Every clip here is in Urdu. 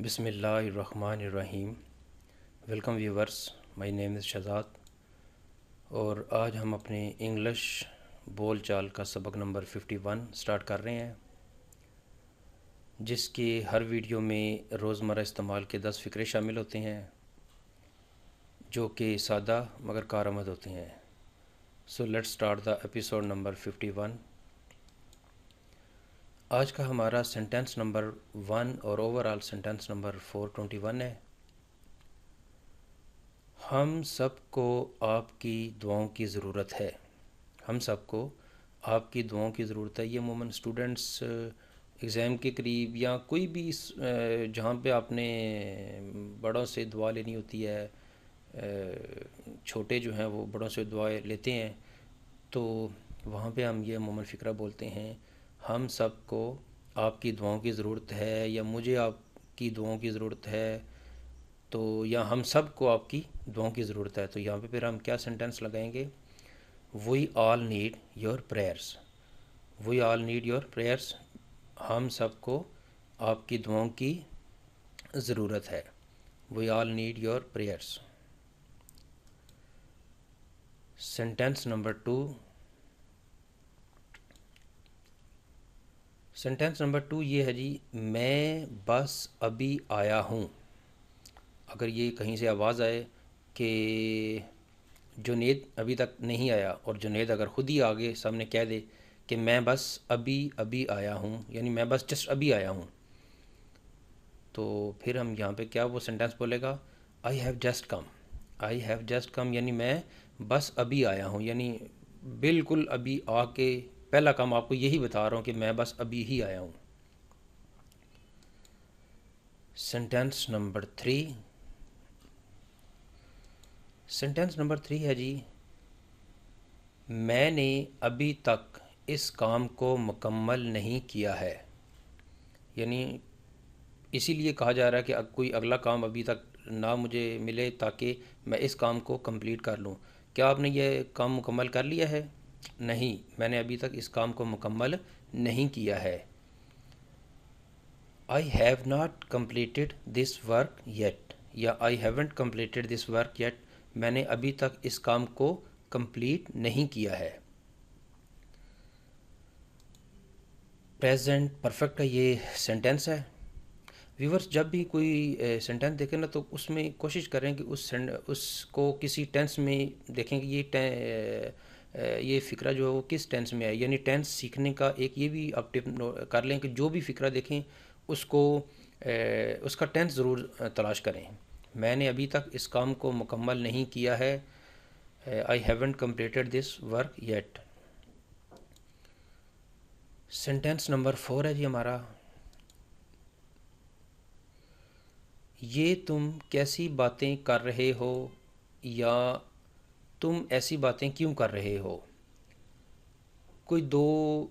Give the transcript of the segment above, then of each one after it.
بسم اللہ الرحمن الرحیم۔ ویلکم ویورز، مائی نیم از شہزاد، اور آج ہم اپنے انگلش بول چال کا سبق نمبر 51 سٹارٹ کر رہے ہیں، جس کے ہر ویڈیو میں روزمرہ استعمال کے 10 فقرے شامل ہوتے ہیں جو کہ سادہ مگر کارآمد ہوتے ہیں۔ So let start the episode number 51۔ آج کا ہمارا سینٹینس نمبر 1 اور اوور آل سینٹینس نمبر 421 ہے۔ ہم سب کو آپ کی دعاؤں کی ضرورت ہے۔ ہم سب کو آپ کی دعاؤں کی ضرورت ہے۔ یہ عموماً اسٹوڈنٹس ایگزام کے قریب یا کوئی بھی جہاں پہ آپ نے بڑوں سے دعا لینی ہوتی ہے، چھوٹے جو ہیں وہ بڑوں سے دعائیں لیتے ہیں، تو وہاں پہ ہم یہ عموماً فقرہ بولتے ہیں، ہم سب کو آپ کی دعاؤں کی ضرورت ہے، یا مجھے آپ کی دعاؤں کی ضرورت ہے، تو یا ہم سب کو آپ کی دعاؤں کی ضرورت ہے۔ تو یہاں پہ پھر ہم کیا سینٹینس لگائیں گے؟ We all need your prayers. We all need your prayers. ہم سب کو آپ کی دعاؤں کی ضرورت ہے۔ We all need your prayers. Sentence number 2۔ Sentence number 2 یہ ہے جی، میں بس ابھی آیا ہوں۔ اگر یہ کہیں سے آواز آئے کہ جنید ابھی تک نہیں آیا، اور جنید اگر خود ہی آگے سامنے کہہ دے کہ میں بس ابھی آیا ہوں، یعنی میں بس جسٹ ابھی آیا ہوں، تو پھر ہم یہاں پہ کیا وہ سینٹینس بولے گا؟ I have just come. I have just come یعنی میں بس ابھی آیا ہوں، یعنی بالکل ابھی آ کے پہلا کام آپ کو یہی بتا رہا ہوں کہ میں بس ابھی ہی آیا ہوں۔ Sentence number 3۔ سینٹینس نمبر 3 ہے جی، میں نے ابھی تک اس کام کو مکمل نہیں کیا ہے۔ یعنی اسی لیے کہا جا رہا ہے کہ کوئی اگلا کام ابھی تک نہ مجھے ملے تاکہ میں اس کام کو کمپلیٹ کر لوں۔ کیا آپ نے یہ کام مکمل کر لیا ہے؟ نہیں، میں نے ابھی تک اس کام کو مکمل نہیں کیا ہے۔ I have not completed this work yet، یا I haven't completed this work yet، میں نے ابھی تک اس کام کو کمپلیٹ نہیں کیا ہے۔ پریزنٹ پرفیکٹ کا یہ سینٹینس ہے۔ ویورز، جب بھی کوئی سینٹینس دیکھیں نا تو اس میں کوشش کریں کہ اس کو کسی ٹینس میں دیکھیں کہ یہ فقرہ جو ہے وہ کس ٹینس میں ہے، یعنی ٹینس سیکھنے کا ایک یہ بھی آپ ٹپ کر لیں کہ جو بھی فقرہ دیکھیں اس کو اس کا ٹینس ضرور تلاش کریں۔ میں نے ابھی تک اس کام کو مکمل نہیں کیا ہے، I haven't completed this work yet. Sentence number 4 ہے جی ہمارا، یہ تم کیسی باتیں کر رہے ہو، یا تم ایسی باتیں کیوں کر رہے ہو۔ کوئی دو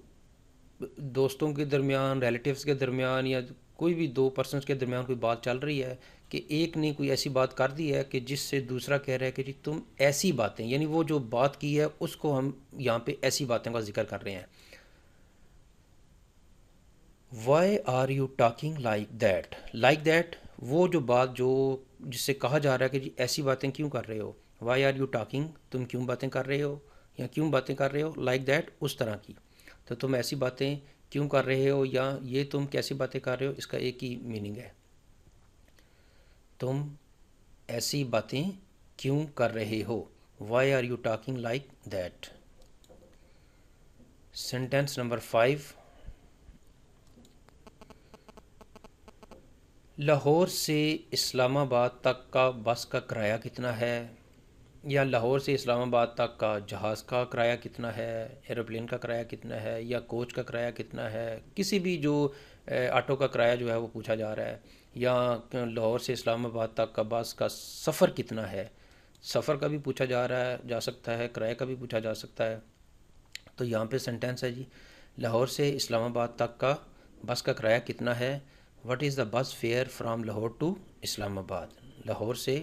دوستوں کے درمیان، ریلیٹیوز کے درمیان، یا کوئی بھی دو پرسنس کے درمیان کوئی بات چل رہی ہے کہ ایک نے کوئی ایسی بات کر دی ہے کہ جس سے دوسرا کہہ رہا ہے کہ جی تم ایسی باتیں، یعنی وہ جو بات کی ہے اس کو ہم یہاں پہ ایسی باتوں کا ذکر کر رہے ہیں۔ Why are you talking like that. Like that وہ جو بات جس سے کہا جا رہا ہے کہ جی ایسی باتیں کیوں کر رہے ہو۔ وائی آر یو ٹاکنگ، تم کیوں باتیں کر رہے ہو، یا کیوں باتیں کر رہے ہو، لائک دیٹ اس طرح کی۔ تو تم ایسی باتیں کیوں کر رہے ہو، یا یہ تم کیسی باتیں کر رہے ہو، اس کا ایک ہی میننگ ہے، تم ایسی باتیں کیوں کر رہے ہو۔ Why are you talking like that. Sentence number 5۔ Lahore سے اسلام آباد تک کا بس کا کرایہ کتنا ہے، یا لاہور سے اسلام آباد تک کا جہاز کا کرایہ کتنا ہے، ایروپلین کا کرایہ کتنا ہے، یا کوچ کا کرایہ کتنا ہے، کسی بھی جو آٹو کا کرایہ جو ہے وہ پوچھا جا رہا ہے، یا لاہور سے اسلام آباد تک کا بس کا سفر کتنا ہے۔ سفر کا بھی پوچھا جا سکتا ہے، کرایہ کا بھی پوچھا جا سکتا ہے۔ تو یہاں پہ سینٹینس ہے جی، لاہور سے اسلام آباد تک کا بس کا کرایہ کتنا ہے۔ وٹ از دا بس فیئر فرام لاہور ٹو اسلام آباد۔ لاہور سے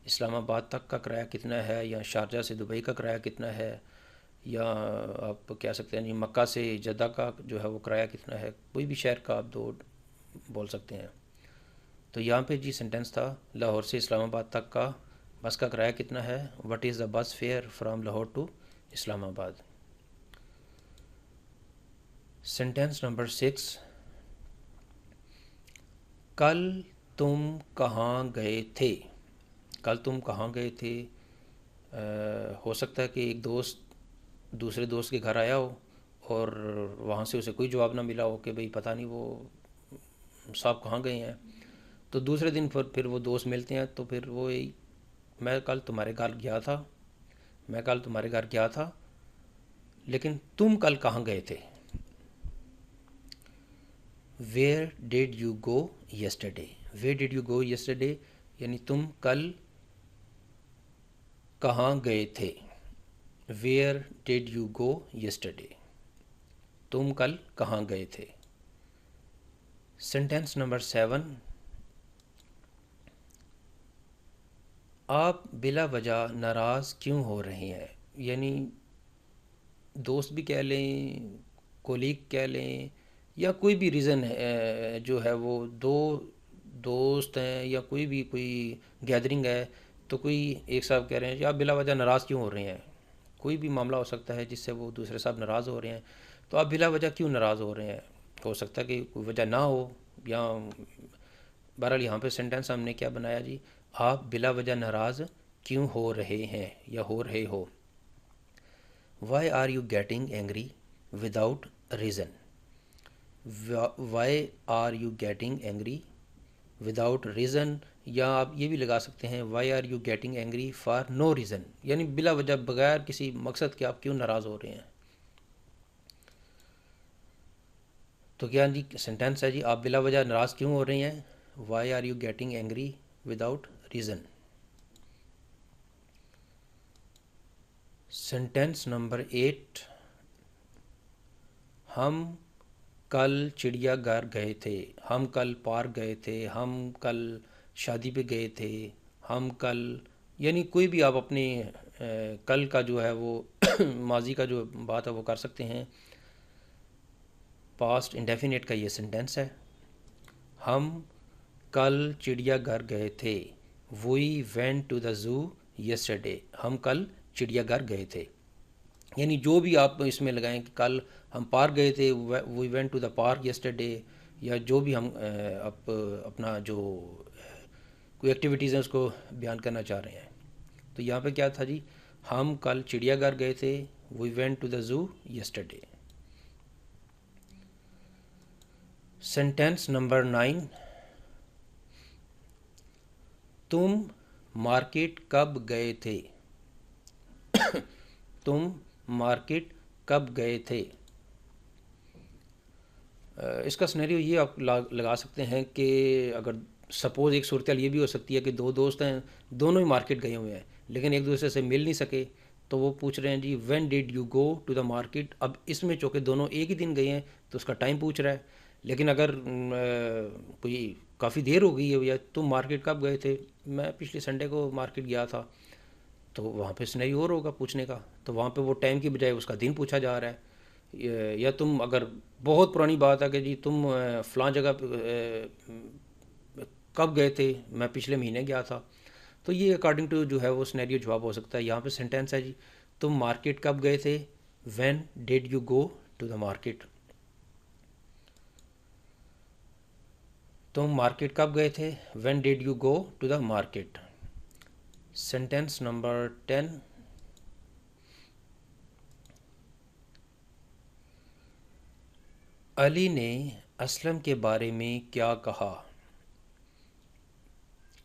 اسلام آباد تک کا کرایہ کتنا ہے، یا شارجہ سے دبئی کا کرایہ کتنا ہے، یا آپ کہہ سکتے ہیں جی مکہ سے جدہ کا جو ہے وہ کرایہ کتنا ہے۔ کوئی بھی شہر کا آپ دو بول سکتے ہیں۔ تو یہاں پہ جی سینٹینس تھا لاہور سے اسلام آباد تک کا بس کا کرایہ کتنا ہے، وٹ از دا بس فیئر فرام لاہور ٹو اسلام آباد۔ سینٹینس نمبر 6، کل تم کہاں گئے تھے؟ کل تم کہاں گئے تھے؟ ہو سکتا ہے کہ ایک دوست دوسرے دوست کے گھر آیا ہو اور وہاں سے اسے کوئی جواب نہ ملا ہو کہ بھئی پتہ نہیں وہ صاحب کہاں گئے ہیں، تو دوسرے دن پھر وہ دوست ملتے ہیں، تو پھر وہ میں کل تمہارے گھر گیا تھا، میں کل تمہارے گھر گیا تھا لیکن تم کل کہاں گئے تھے؟ Where dead you go yesterday? Where dead you go yesterday یعنی تم کل کہاں گئے تھے۔ Where dead you go yesterday, تم کل کہاں گئے تھے۔ سینٹینس نمبر 7، آپ بلا وجہ ناراض کیوں ہو رہے ہیں؟ یعنی دوست بھی کہہ لیں، کولیگ کہہ لیں، یا کوئی بھی ریزن ہے جو ہے وہ دو دوست ہیں یا کوئی گیدرنگ ہے، تو کوئی ایک صاحب کہہ رہے ہیں کہ آپ بلا وجہ ناراض کیوں ہو رہے ہیں۔ کوئی بھی معاملہ ہو سکتا ہے جس سے وہ دوسرے صاحب ناراض ہو رہے ہیں، تو آپ بلا وجہ کیوں ناراض ہو رہے ہیں؟ ہو سکتا ہے کہ کوئی وجہ نہ ہو، یا بہرحال یہاں پہ سینٹینس ہم نے کیا بنایا جی، آپ بلا وجہ ناراض کیوں ہو رہے ہیں یا ہو رہے ہو۔ Why are you getting angry without reason? Why are you getting angry without reason, یا آپ یہ بھی لگا سکتے ہیں why are you getting angry for no reason, یعنی بلا وجہ بغیر کسی مقصد کے آپ کیوں ناراض ہو رہے ہیں۔ تو کیا جی سینٹینس ہے جی، آپ بلا وجہ ناراض کیوں ہو رہے ہیں، why are you getting angry without reason. Sentence number 8، ہم کل چڑیا گھر گئے تھے، ہم کل پارک گئے تھے، ہم کل شادی پہ گئے تھے، ہم کل، یعنی کوئی بھی آپ اپنے کل کا جو ہے وہ ماضی کا جو بات ہے وہ کر سکتے ہیں۔ پاسٹ انڈیفینیٹ کا یہ سینٹینس ہے، ہم کل چڑیا گھر گئے تھے، we went to the zoo yesterday, ہم کل چڑیا گھر گئے تھے۔ یعنی جو بھی آپ اس میں لگائیں کہ کل ہم پارک گئے تھے، we went to the park yesterday, یا جو بھی ہم اپنا جو کوئی ایکٹیویٹیز ہیں اس کو بیان کرنا چاہ رہے ہیں۔ تو یہاں پہ کیا تھا جی، ہم کل چڑیا گھر گئے تھے، we went to the zoo yesterday. Sentence number 9، تم مارکیٹ کب گئے تھے؟ تم مارکیٹ کب گئے تھے؟ اس کا سنیریو یہ آپ لگا سکتے ہیں کہ اگر سپوز ایک صورتحال یہ بھی ہو سکتی ہے کہ دو دوست ہیں، دونوں ہی مارکیٹ گئے ہوئے ہیں لیکن ایک دوسرے سے مل نہیں سکے، تو وہ پوچھ رہے ہیں جی when did you go to the market. اب اس میں چونکہ دونوں ایک ہی دن گئے ہیں تو اس کا ٹائم پوچھ رہا ہے، لیکن اگر کوئی کافی دیر ہو گئی ہے یا تم مارکیٹ کب گئے تھے، میں پچھلے سنڈے کو مارکیٹ گیا تھا، تو وہاں پہ سنیریو اور ہوگا پوچھنے کا، تو وہاں پہ وہ ٹائم کی بجائے اس کا دن پوچھا جا رہا ہے۔ یا تم اگر بہت پرانی بات ہے کہ جی تم فلاں جگہ کب گئے تھے، میں پچھلے مہینے گیا تھا، تو یہ اکارڈنگ ٹو جو ہے وہ سنیریو جواب ہو سکتا ہے۔ یہاں پہ سینٹینس ہے جی، تم مارکیٹ کب گئے تھے، when did you go to the market. تم مارکیٹ کب گئے تھے، when did you go to the market. Sentence number 10، Ali نے اسلم کے بارے میں کیا کہا؟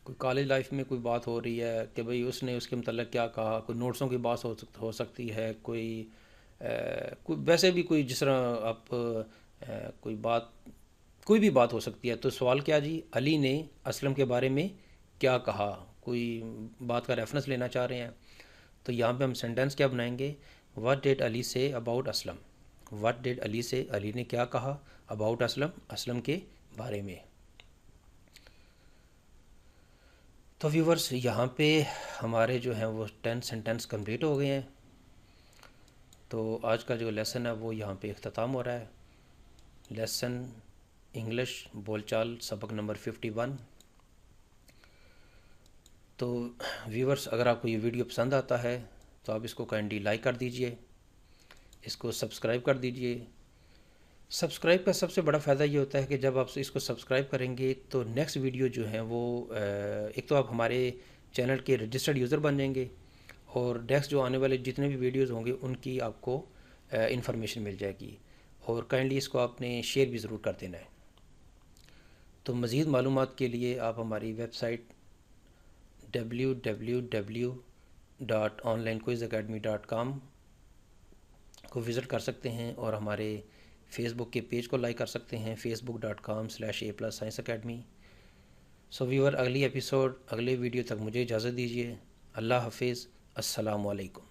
کوئی کالج لائف میں کوئی بات ہو رہی ہے کہ بھئی اس نے اس کے متعلق کیا کہا، کوئی نوٹسوں کی بات ہو سکتی ہے، کوئی ویسے بھی کوئی جس طرح آپ کوئی بات کوئی بھی بات ہو سکتی ہے، تو سوال کیا جی، علی نے اسلم کے بارے میں کیا کہا، کوئی بات کا ریفرنس لینا چاہ رہے ہیں، تو یہاں پہ ہم سینٹینس کیا بنائیں گے، واٹ ڈیڈ علی سے اباؤٹ اسلم۔ واٹ ڈیڈ علی سے، علی نے کیا کہا، اباؤٹ اسلم، اسلم کے بارے میں۔ تو ویورز یہاں پہ ہمارے جو ہیں وہ 10 سینٹینس کمپلیٹ ہو گئے ہیں، تو آج کا جو لیسن ہے وہ یہاں پہ اختتام ہو رہا ہے۔ لیسن انگلش بول چال سبق نمبر 51 تو ویورز، اگر آپ کو یہ ویڈیو پسند آتا ہے تو آپ اس کو کائنڈلی لائک کر دیجئے، اس کو سبسکرائب کر دیجئے۔ سبسکرائب کا سب سے بڑا فائدہ یہ ہوتا ہے کہ جب آپ اس کو سبسکرائب کریں گے تو نیکسٹ ویڈیو جو ہیں وہ ایک تو آپ ہمارے چینل کے رجسٹرڈ یوزر بن جائیں گے، اور نیکسٹ جو آنے والے جتنے بھی ویڈیوز ہوں گے ان کی آپ کو انفارمیشن مل جائے گی، اور کائنڈلی اس کو آپ نے شیئر بھی ضرور کر دینا ہے۔ تو مزید معلومات کے لیے آپ ہماری ویب سائٹ www.onlinequizacademy.com کو وزٹ کر سکتے ہیں، اور ہمارے فیس بک کے پیج کو لائک کر سکتے ہیں، facebook.com/a+science academy۔ سو ویور، اگلی ایپیسوڈ اگلے ویڈیو تک مجھے اجازت دیجیے۔ اللہ حافظ، السلام علیکم۔